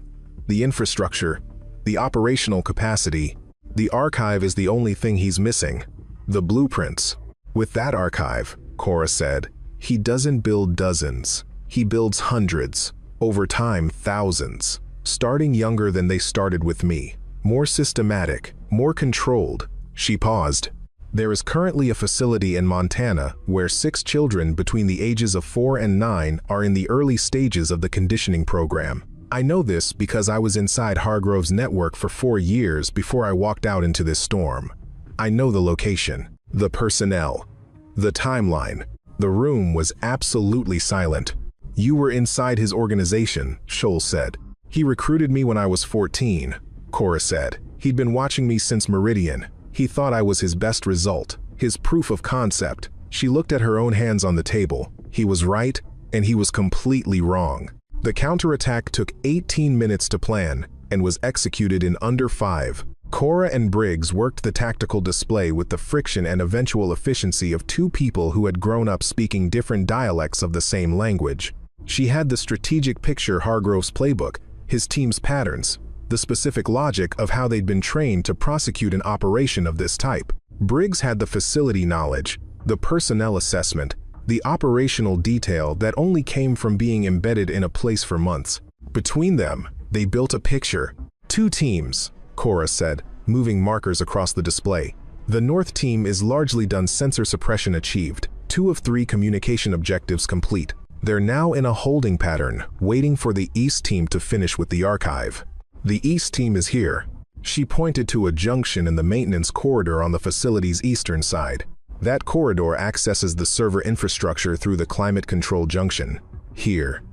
the infrastructure, the operational capacity. The archive is the only thing he's missing. The blueprints. With that archive, Cora said, he doesn't build dozens. He builds hundreds. Over time, thousands. Starting younger than they started with me. More systematic, more controlled. She paused. There is currently a facility in Montana where 6 children between the ages of 4 and 9 are in the early stages of the conditioning program. I know this because I was inside Hargrove's network for 4 years before I walked out into this storm. I know the location, the personnel, the timeline. The room was absolutely silent. You were inside his organization, Scholl said. He recruited me when I was 14, Cora said. He'd been watching me since Meridian. He thought I was his best result, his proof of concept. She looked at her own hands on the table. He was right, and he was completely wrong. The counterattack took 18 minutes to plan and was executed in under 5. Cora and Briggs worked the tactical display with the friction and eventual efficiency of 2 people who had grown up speaking different dialects of the same language. She had the strategic picture Hargrove's playbook, his team's patterns, the specific logic of how they'd been trained to prosecute an operation of this type. Briggs had the facility knowledge, the personnel assessment, the operational detail that only came from being embedded in a place for months. Between them, they built a picture. 2 teams, Cora said, moving markers across the display. The North team is largely done, sensor suppression achieved, 2 of 3 communication objectives complete. They're now in a holding pattern, waiting for the East team to finish with the archive. The East team is here. She pointed to a junction in the maintenance corridor on the facility's eastern side. That corridor accesses the server infrastructure through the climate control junction. Here.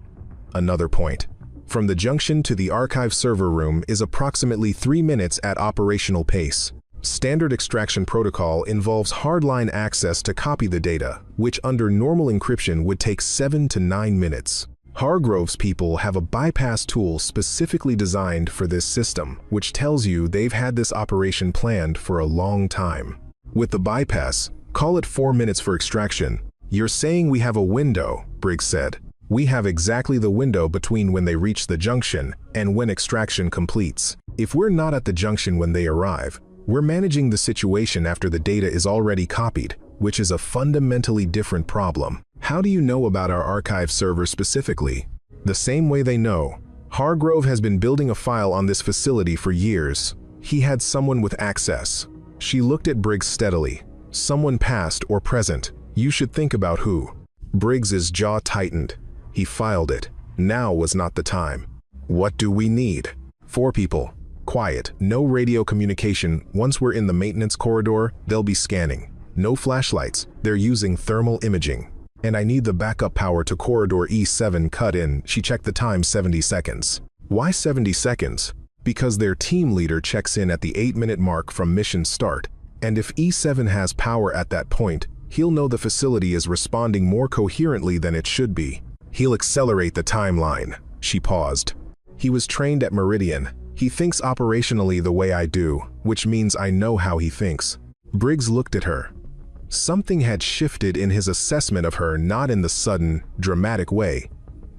Another point. From the junction to the archive server room is approximately 3 minutes at operational pace. Standard extraction protocol involves hardline access to copy the data, which under normal encryption would take 7 to 9 minutes. Hargrove's people have a bypass tool specifically designed for this system, which tells you they've had this operation planned for a long time. With the bypass, call it 4 minutes for extraction. You're saying we have a window, Briggs said. We have exactly the window between when they reach the junction and when extraction completes. If we're not at the junction when they arrive, we're managing the situation after the data is already copied, which is a fundamentally different problem. How do you know about our archive server specifically? The same way they know. Hargrove has been building a file on this facility for years. He had someone with access. She looked at Briggs steadily. Someone past or present. You should think about who. Briggs's jaw tightened. He filed it. Now was not the time. What do we need? 4 people. Quiet. No radio communication. Once we're in the maintenance corridor, they'll be scanning. No flashlights. They're using thermal imaging. And I need the backup power to corridor E7 cut in. She checked the time, 70 seconds. Why 70 seconds? Because their team leader checks in at the 8-minute mark from mission start. And if E7 has power at that point, he'll know the facility is responding more coherently than it should be. He'll accelerate the timeline. She paused. He was trained at Meridian. He thinks operationally the way I do, which means I know how he thinks. Briggs looked at her. Something had shifted in his assessment of her, not in the sudden, dramatic way,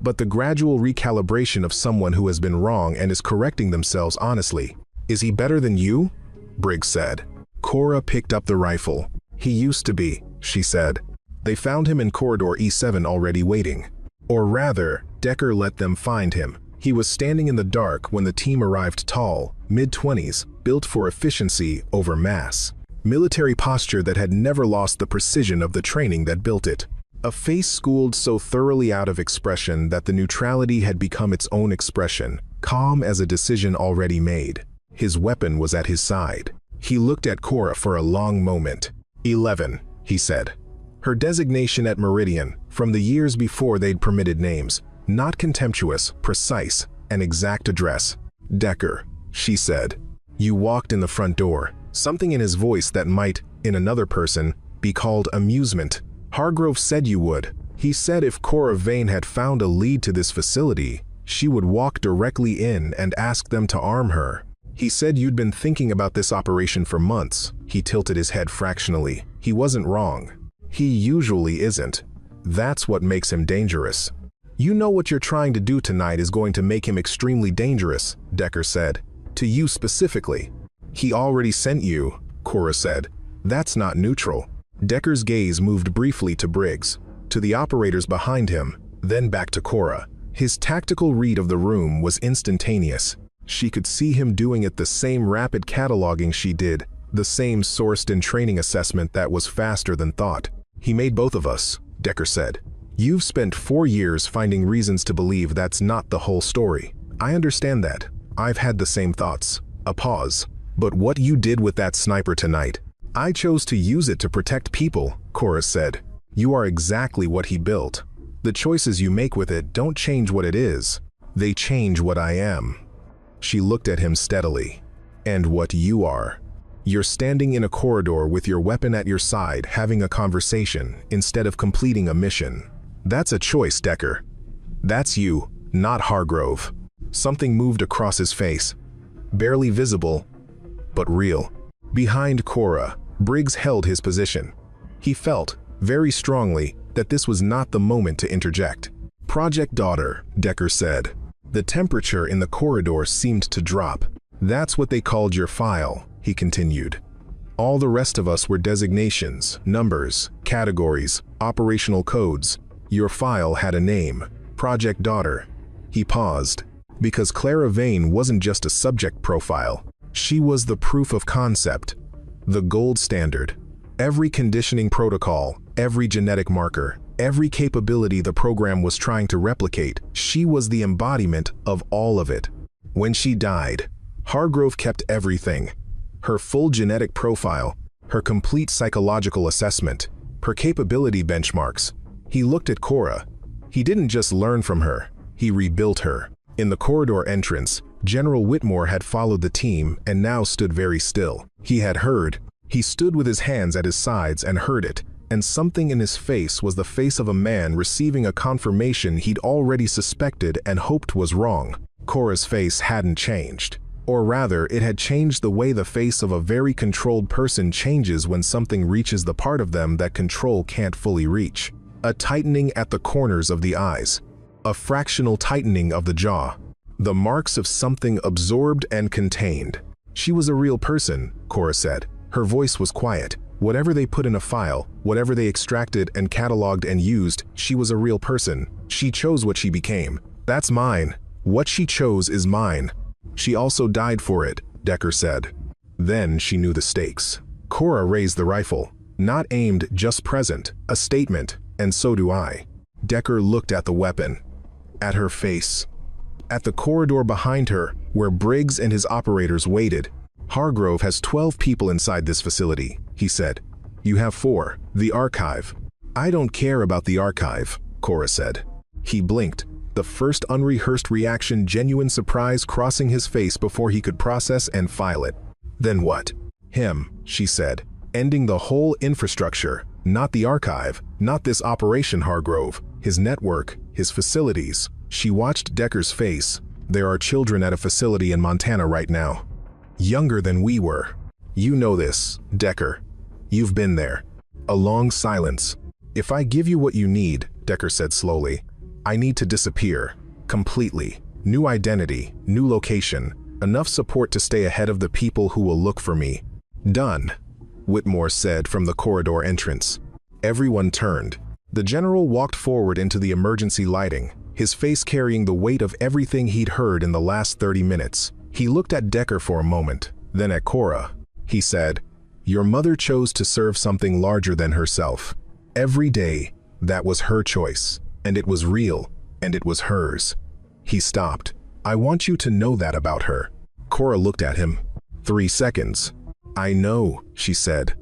but the gradual recalibration of someone who has been wrong and is correcting themselves honestly. Is he better than you? Briggs said. Cora picked up the rifle. He used to be, she said. They found him in corridor E7 already waiting. Or rather, Decker let them find him. He was standing in the dark when the team arrived, tall, mid-20s, built for efficiency over mass. Military posture that had never lost the precision of the training that built it. A face schooled so thoroughly out of expression that the neutrality had become its own expression, calm as a decision already made. His weapon was at his side. He looked at Cora for a long moment. 11, he said. Her designation at Meridian, from the years before they'd permitted names, not contemptuous, precise, an exact address. Decker, she said. You walked in the front door. Something in his voice that might, in another person, be called amusement. Hargrove said you would. He said if Cora Vane had found a lead to this facility, she would walk directly in and ask them to arm her. He said you'd been thinking about this operation for months. He tilted his head fractionally. He wasn't wrong. He usually isn't. That's what makes him dangerous. You know what you're trying to do tonight is going to make him extremely dangerous, Decker said. To you specifically. He already sent you, Cora said. That's not neutral. Decker's gaze moved briefly to Briggs, to the operators behind him, then back to Cora. His tactical read of the room was instantaneous. She could see him doing it the same rapid cataloging she did, The same sourced in training assessment that was faster than thought. He made both of us, Decker said. You've spent 4 years finding reasons to believe that's not the whole story. I understand that. I've had the same thoughts. A pause. But what you did with that sniper tonight? I chose to use it to protect people, Cora said. You are exactly what he built. The choices you make with it don't change what it is. They change what I am. She looked at him steadily. And what you are. You're standing in a corridor with your weapon at your side, having a conversation, instead of completing a mission. That's a choice, Decker. That's you, not Hargrove. Something moved across his face. Barely visible, but real. Behind Cora, Briggs held his position. He felt, very strongly, that this was not the moment to interject. Project Daughter, Decker said. The temperature in the corridor seemed to drop. That's what they called your file, he continued. All the rest of us were designations, numbers, categories, operational codes. Your file had a name, Project Daughter. He paused, because Clara Vane wasn't just a subject profile. She was the proof of concept, the gold standard. Every conditioning protocol, every genetic marker, every capability the program was trying to replicate, she was the embodiment of all of it. When she died, Hargrove kept everything. Her full genetic profile, her complete psychological assessment, her capability benchmarks. He looked at Cora. He didn't just learn from her, he rebuilt her. In the corridor entrance, General Whitmore had followed the team and now stood very still. He had heard. He stood with his hands at his sides and heard it, and something in his face was the face of a man receiving a confirmation he'd already suspected and hoped was wrong. Cora's face hadn't changed. Or rather, it had changed the way the face of a very controlled person changes when something reaches the part of them that control can't fully reach. A tightening at the corners of the eyes. A fractional tightening of the jaw. The marks of something absorbed and contained. She was a real person, Cora said. Her voice was quiet. Whatever they put in a file, whatever they extracted and cataloged and used, she was a real person. She chose what she became. That's mine. What she chose is mine. She also died for it, Decker said. Then she knew the stakes. Cora raised the rifle. Not aimed, just present. A statement. And so do I. Decker looked at the weapon. At her face. At the corridor behind her, where Briggs and his operators waited. Hargrove has 12 people inside this facility, he said. You have 4. The archive. I don't care about the archive, Cora said. He blinked. The first unrehearsed reaction, genuine surprise crossing his face before he could process and file it. Then what? Him, she said. Ending the whole infrastructure. Not the archive, not this operation, Hargrove. His network, his facilities. She watched Decker's face. There are children at a facility in Montana right now. Younger than we were. You know this, Decker. You've been there. A long silence. If I give you what you need, Decker said slowly, I need to disappear. Completely. New identity, new location. Enough support to stay ahead of the people who will look for me. Done, Whitmore said from the corridor entrance. Everyone turned. The general walked forward into the emergency lighting, his face carrying the weight of everything he'd heard in the last 30 minutes. He looked at Decker for a moment, then at Cora. He said, Your mother chose to serve something larger than herself. Every day, that was her choice, and it was real, and it was hers. He stopped. I want you to know that about her. Cora looked at him. 3 seconds. I know, she said.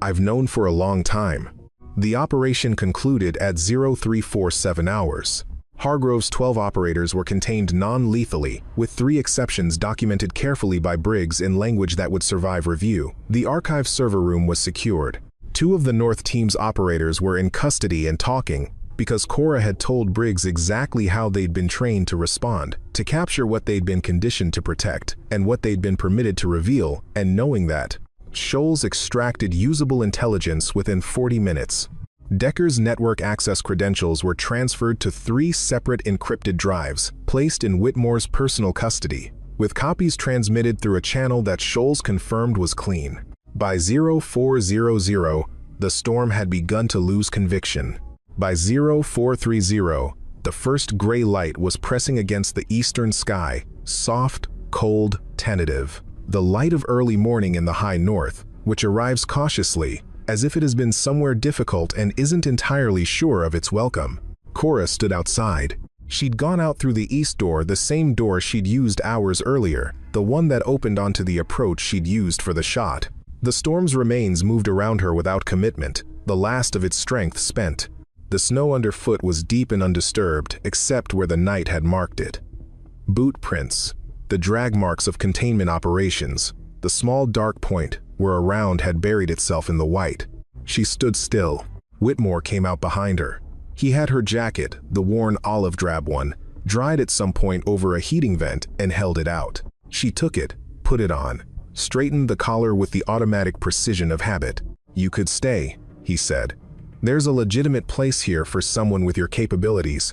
I've known for a long time. The operation concluded at 0347 hours. Hargrove's 12 operators were contained non-lethally, with 3 exceptions documented carefully by Briggs in language that would survive review. The archive server room was secured. 2 of the North Team's operators were in custody and talking, because Cora had told Briggs exactly how they'd been trained to respond, to capture what they'd been conditioned to protect, and what they'd been permitted to reveal, and knowing that, Scholes extracted usable intelligence within 40 minutes. Decker's network access credentials were transferred to 3 separate encrypted drives, placed in Whitmore's personal custody, with copies transmitted through a channel that Scholes confirmed was clean. By 0400, the storm had begun to lose conviction. By 0430, the first gray light was pressing against the eastern sky, soft, cold, tentative. The light of early morning in the high north, which arrives cautiously, as if it has been somewhere difficult and isn't entirely sure of its welcome. Cora stood outside. She'd gone out through the east door, the same door she'd used hours earlier, the one that opened onto the approach she'd used for the shot. The storm's remains moved around her without commitment, the last of its strength spent. The snow underfoot was deep and undisturbed, except where the night had marked it. Boot prints, the drag marks of containment operations, the small dark point where a round had buried itself in the white. She stood still. Whitmore came out behind her. He had her jacket, the worn olive drab one, dried at some point over a heating vent and held it out. She took it, put it on, straightened the collar with the automatic precision of habit. "You could stay," he said. "There's a legitimate place here for someone with your capabilities.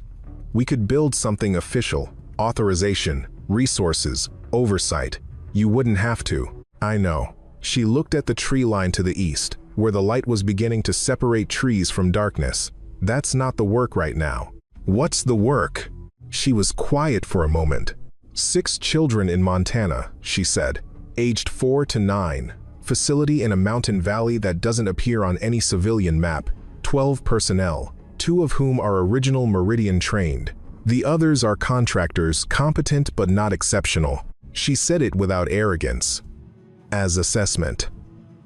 We could build something official, authorization, resources, oversight. You wouldn't have to." "I know." She looked at the tree line to the east, where the light was beginning to separate trees from darkness. "That's not the work right now." "What's the work?" She was quiet for a moment. 6 children in Montana, she said, aged 4 to 9. Facility in a mountain valley that doesn't appear on any civilian map. 12 personnel, 2 of whom are original Meridian trained. The others are contractors, competent but not exceptional. She said it without arrogance. As assessment.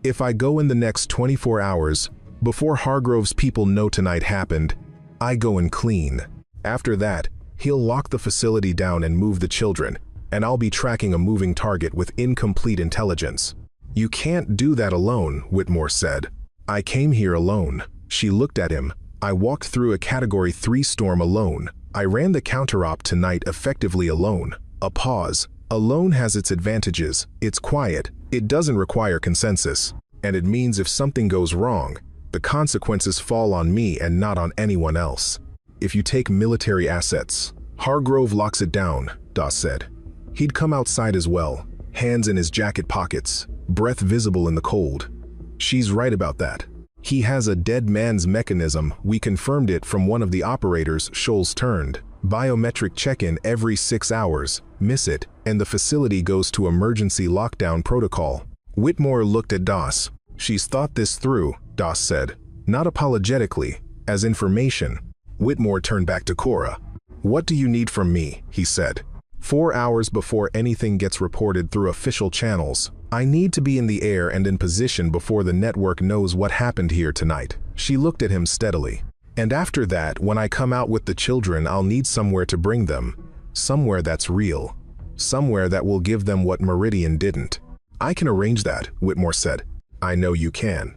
"If I go in the next 24 hours, before Hargrove's people know tonight happened, I go and clean. After that, he'll lock the facility down and move the children, and I'll be tracking a moving target with incomplete intelligence." "You can't do that alone," Whitmore said. "I came here alone." She looked at him. "I walked through a Category 3 storm alone. I ran the counter-op tonight effectively alone." A pause. "Alone has its advantages. It's quiet. It doesn't require consensus. And it means if something goes wrong, the consequences fall on me and not on anyone else. If you take military assets, Hargrove locks it down," Doss said. He'd come outside as well, hands in his jacket pockets, breath visible in the cold. "She's right about that. He has a dead man's mechanism. We confirmed it from one of the operators Scholes turned. Biometric check-in every 6 hours, miss it, and the facility goes to emergency lockdown protocol." Whitmore looked at Doss. "She's thought this through," Doss said. "Not apologetically, as information." Whitmore turned back to Cora. "What do you need from me?" he said. 4 hours before anything gets reported through official channels. I need to be in the air and in position before the network knows what happened here tonight." She looked at him steadily. "And after that, when I come out with the children, I'll need somewhere to bring them. Somewhere that's real. Somewhere that will give them what Meridian didn't." "I can arrange that," Whitmore said. "I know you can."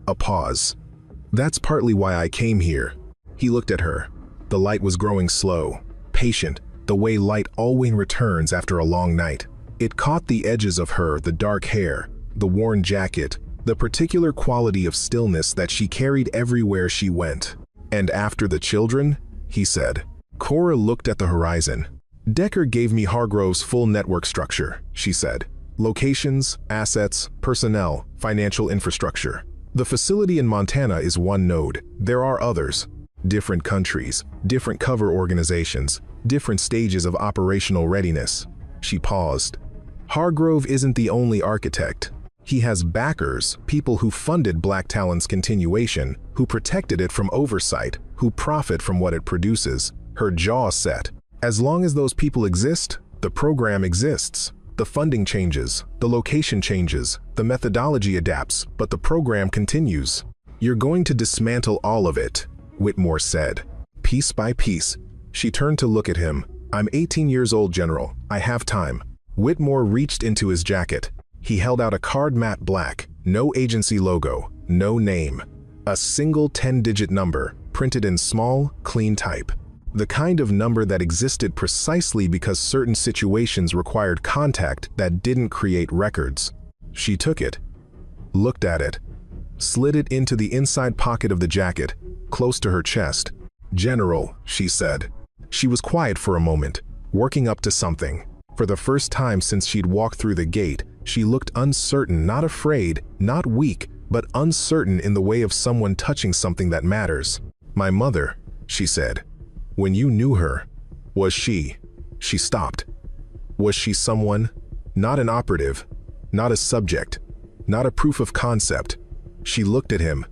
A pause. "That's partly why I came here." He looked at her. The light was growing slow, patient, the way light always returns after a long night. It caught the edges of her, the dark hair, the worn jacket, the particular quality of stillness that she carried everywhere she went. "And after the children?" he said. Cora looked at the horizon. "Decker gave me Hargrove's full network structure," she said. "Locations, assets, personnel, financial infrastructure. The facility in Montana is one node. There are others. Different countries, different cover organizations, different stages of operational readiness." She paused. "Hargrove isn't the only architect. He has backers, people who funded Black Talon's continuation, who protected it from oversight, who profit from what it produces." Her jaw set. "As long as those people exist, the program exists. The funding changes, the location changes, the methodology adapts, but the program continues." "You're going to dismantle all of it," Whitmore said. "Piece by piece." She turned to look at him. "I'm 18 years old, General. I have time." Whitmore reached into his jacket. He held out a card, matte black, no agency logo, no name. A single 10-digit number, printed in small, clean type. The kind of number that existed precisely because certain situations required contact that didn't create records. She took it, looked at it, slid it into the inside pocket of the jacket, close to her chest. "General," she said. She was quiet for a moment, working up to something. For the first time since she'd walked through the gate, she looked uncertain, not afraid, not weak, but uncertain in the way of someone touching something that matters. "My mother," she said. "When you knew her, was she?" She stopped. "Was she someone? Not an operative, not a subject, not a proof of concept. She looked at him.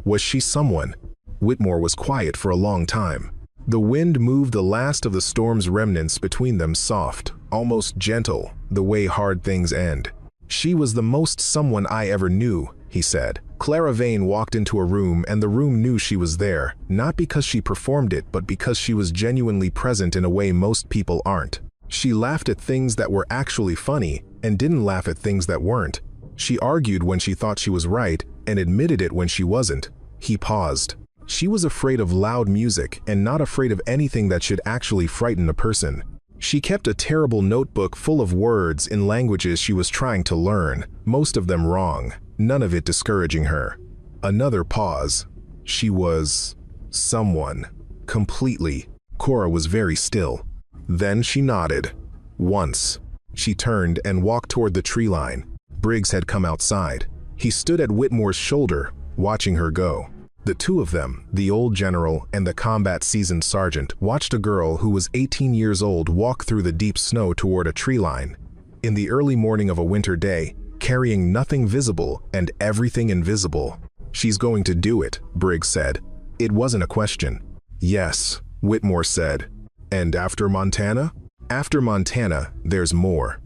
Was she someone? Whitmore was quiet for a long time. The wind moved the last of the storm's remnants between them, soft, almost gentle, the way hard things end. She was the most someone I ever knew, he said. Clara Vane walked into a room, and the room knew she was there, not because she performed it, but because she was genuinely present in a way most people aren't. She laughed at things that were actually funny, and didn't laugh at things that weren't. She argued when she thought she was right, and admitted it when she wasn't. He paused. She was afraid of loud music, and not afraid of anything that should actually frighten a person. She kept a terrible notebook full of words in languages she was trying to learn, most of them wrong, none of it discouraging her. Another pause. She was someone. Completely. Cora was very still. Then she nodded. Once. She turned and walked toward the tree line. Briggs had come outside. He stood at Whitmore's shoulder, watching her go. The two of them, the old general and the combat-seasoned sergeant, watched a girl who was 18 years old walk through the deep snow toward a tree line. In the early morning of a winter day, carrying nothing visible and everything invisible. She's going to do it, Briggs said. It wasn't a question. Yes, Whitmore said. And after Montana? After Montana, there's more.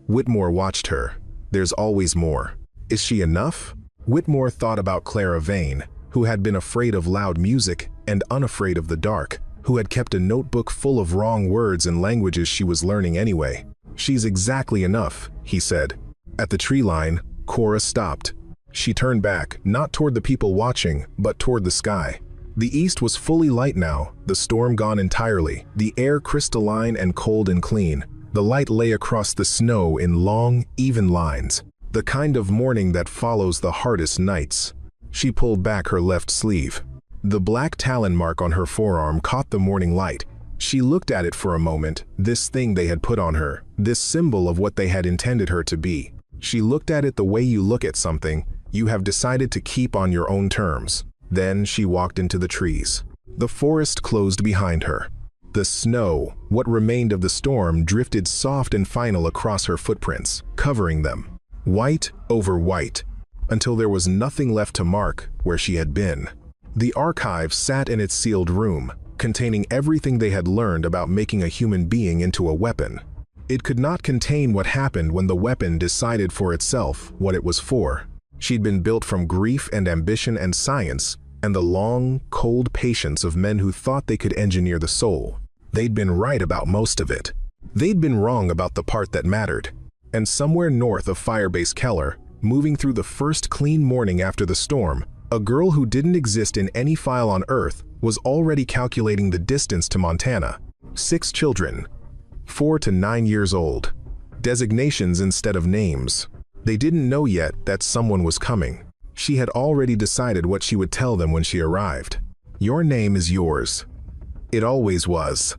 Whitmore watched her. There's always more. Is she enough? Whitmore thought about Clara Vane, who had been afraid of loud music and unafraid of the dark, who had kept a notebook full of wrong words and languages she was learning anyway. She's exactly enough, he said. At the tree line, Cora stopped. She turned back, not toward the people watching, but toward the sky. The east was fully light now, the storm gone entirely, the air crystalline and cold and clean. The light lay across the snow in long, even lines, the kind of morning that follows the hardest nights. She pulled back her left sleeve. The black Talon mark on her forearm caught the morning light. She looked at it for a moment, this thing they had put on her, this symbol of what they had intended her to be. She looked at it the way you look at something you have decided to keep on your own terms. Then she walked into the trees. The forest closed behind her. The snow, what remained of the storm, drifted soft and final across her footprints, covering them, white over white, until there was nothing left to mark where she had been. The archive sat in its sealed room, containing everything they had learned about making a human being into a weapon. It could not contain what happened when the weapon decided for itself what it was for. She'd been built from grief and ambition and science, and the long, cold patience of men who thought they could engineer the soul. They'd been right about most of it. They'd been wrong about the part that mattered. And somewhere north of Firebase Keller, moving through the first clean morning after the storm, a girl who didn't exist in any file on Earth was already calculating the distance to Montana. 6 children, 4 to 9 years old. Designations instead of names. They didn't know yet that someone was coming. She had already decided what she would tell them when she arrived. Your name is yours. It always was.